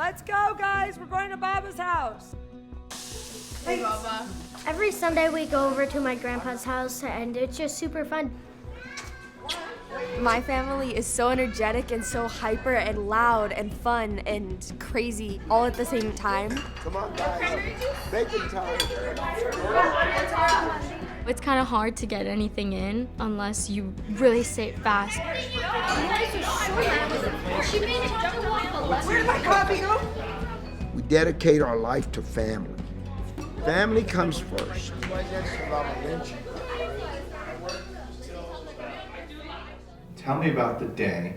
Let's go, guys. We're going to Baba's house. Hey, Baba. Every Sunday we go over to my grandpa's house and it's just super fun. My family is so energetic and so hyper and loud and fun and crazy all at the same time. Come on, guys. Bacon time. It's kind of hard to get anything in unless you really say it fast. Where'd my coffee go? We dedicate our life to family. Family comes first. Tell me about the day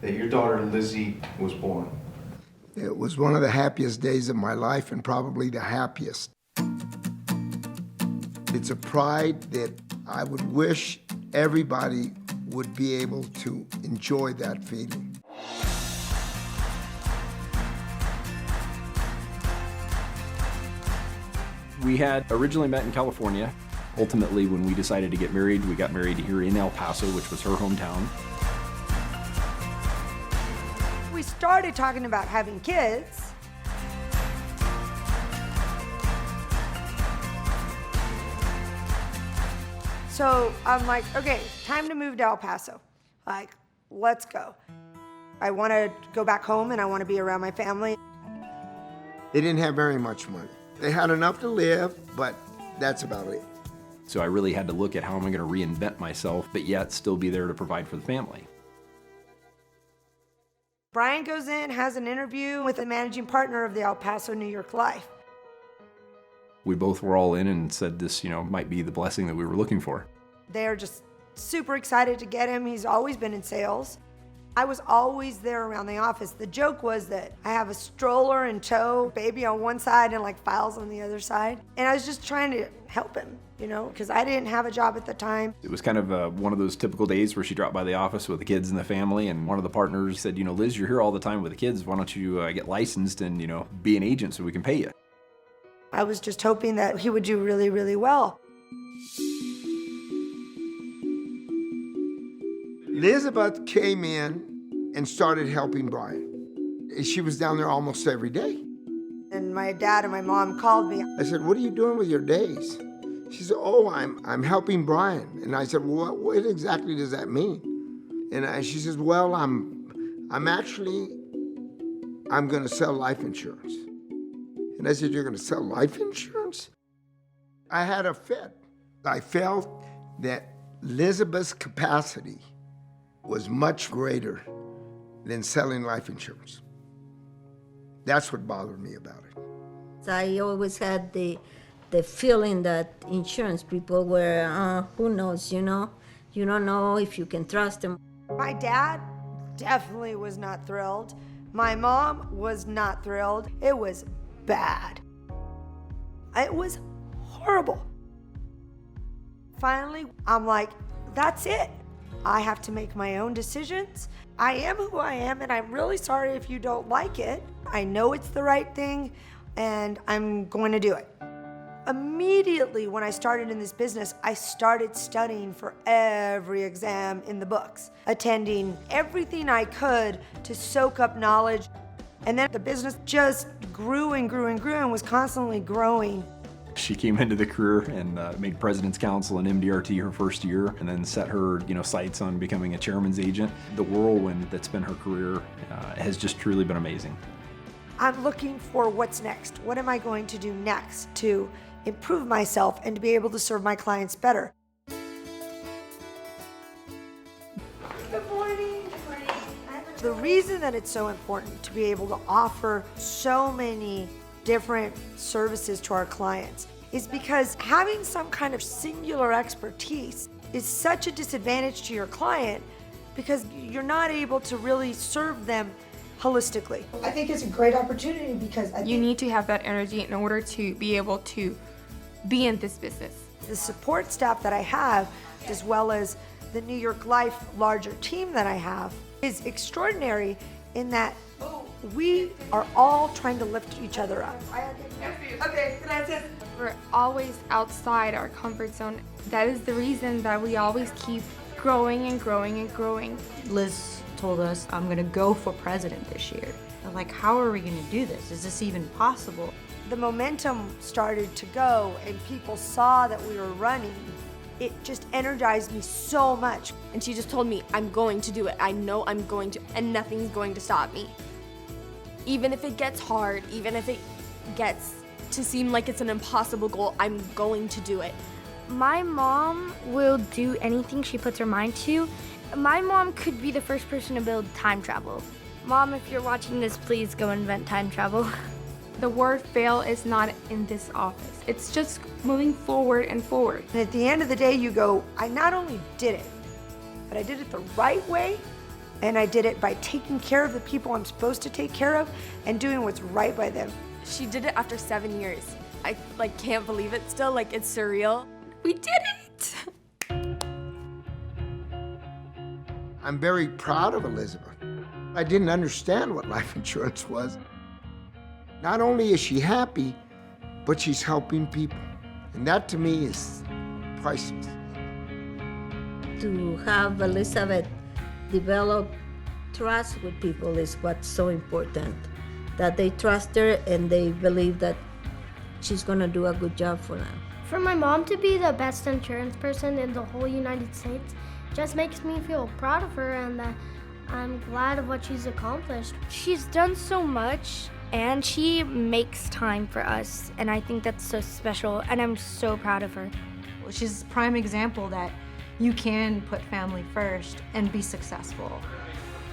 that your daughter Lizzie was born. It was one of the happiest days of my life and probably the happiest. It's a pride that I would wish everybody would be able to enjoy that feeling. We had originally met in California. Ultimately, when we decided to get married, we got married here in El Paso, which was her hometown. We started talking about having kids. So I'm like, okay, time to move to El Paso. Like, let's go. I want to go back home and I want to be around my family. They didn't have very much money. They had enough to live, but that's about it. So I really had to look at how am I going to reinvent myself, but yet still be there to provide for the family. Brian goes in, has an interview with the managing partner of the El Paso, New York Life. We both were all in and said this, might be the blessing that we were looking for. They're just super excited to get him. He's always been in sales. I was always there around the office. The joke was that I have a stroller in tow, baby on one side and like files on the other side. And I was just trying to help him, because I didn't have a job at the time. It was kind of one of those typical days where she dropped by the office with the kids and the family, and one of the partners said, Liz, you're here all the time with the kids. Why don't you get licensed and, be an agent so we can pay you? I was just hoping that he would do really, really well. Elizabeth came in and started helping Brian. She was down there almost every day. And my dad and my mom called me. I said, what are you doing with your days? She said, oh, I'm helping Brian. And I said, well, what exactly does that mean? And she says, well, I'm going to sell life insurance. And I said, you're going to sell life insurance? I had a fit. I felt that Elizabeth's capacity was much greater than selling life insurance. That's what bothered me about it. I always had the feeling that insurance people were, who knows, you don't know if you can trust them. My dad definitely was not thrilled. My mom was not thrilled. It was bad. It was horrible. Finally, I'm like, that's it. I have to make my own decisions. I am who I am, and I'm really sorry if you don't like it. I know it's the right thing, and I'm going to do it. Immediately when I started in this business, I started studying for every exam in the books, attending everything I could to soak up knowledge. And then the business just grew and grew and grew and was constantly growing. She came into the career and made President's Counsel and MDRT her first year, and then set her, sights on becoming a chairman's agent. The whirlwind that's been her career has just truly been amazing. I'm looking for what's next. What am I going to do next to improve myself and to be able to serve my clients better? Good morning. Good morning. The reason that it's so important to be able to offer so many different services to our clients is because having some kind of singular expertise is such a disadvantage to your client because you're not able to really serve them holistically. I think it's a great opportunity because you need to have that energy in order to be able to be in this business. The support staff that I have, as well as the New York Life larger team that I have, is extraordinary in that we are all trying to lift each other up. Okay, gracias. We're always outside our comfort zone. That is the reason that we always keep growing and growing and growing. Liz told us, I'm gonna go for president this year. like, how are we going to do this? Is this even possible? The momentum started to go and people saw that we were running. It just energized me so much. And she just told me, I'm going to do it. I know I'm going to, and nothing's going to stop me. Even if it gets hard, even if it gets to seem like it's an impossible goal, I'm going to do it. My mom will do anything she puts her mind to. My mom could be the first person to build time travel. Mom, if you're watching this, please go invent time travel. The word fail is not in this office. It's just moving forward and forward. And at the end of the day, you go, I not only did it, but I did it the right way, and I did it by taking care of the people I'm supposed to take care of and doing what's right by them. She did it after 7 years. I can't believe it still, it's surreal. We did it! I'm very proud of Elizabeth. I didn't understand what life insurance was. Not only is she happy, but she's helping people. And that to me is priceless. To have Elizabeth develop trust with people is what's so important. That they trust her and they believe that she's gonna do a good job for them. For my mom to be the best insurance person in the whole United States just makes me feel proud of her, and that I'm glad of what she's accomplished. She's done so much, and she makes time for us, and I think that's so special, and I'm so proud of her. She's a prime example that you can put family first and be successful.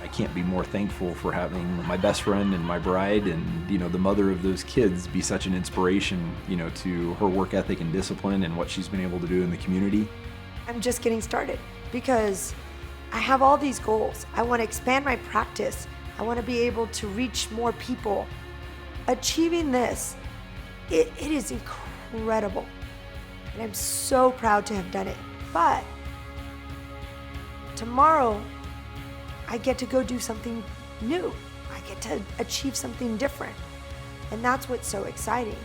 I can't be more thankful for having my best friend and my bride and, the mother of those kids be such an inspiration, to her work ethic and discipline and what she's been able to do in the community. I'm just getting started because I have all these goals. I want to expand my practice. I want to be able to reach more people. Achieving this, it is incredible. And I'm so proud to have done it. But tomorrow, I get to go do something new. I get to achieve something different. And that's what's so exciting.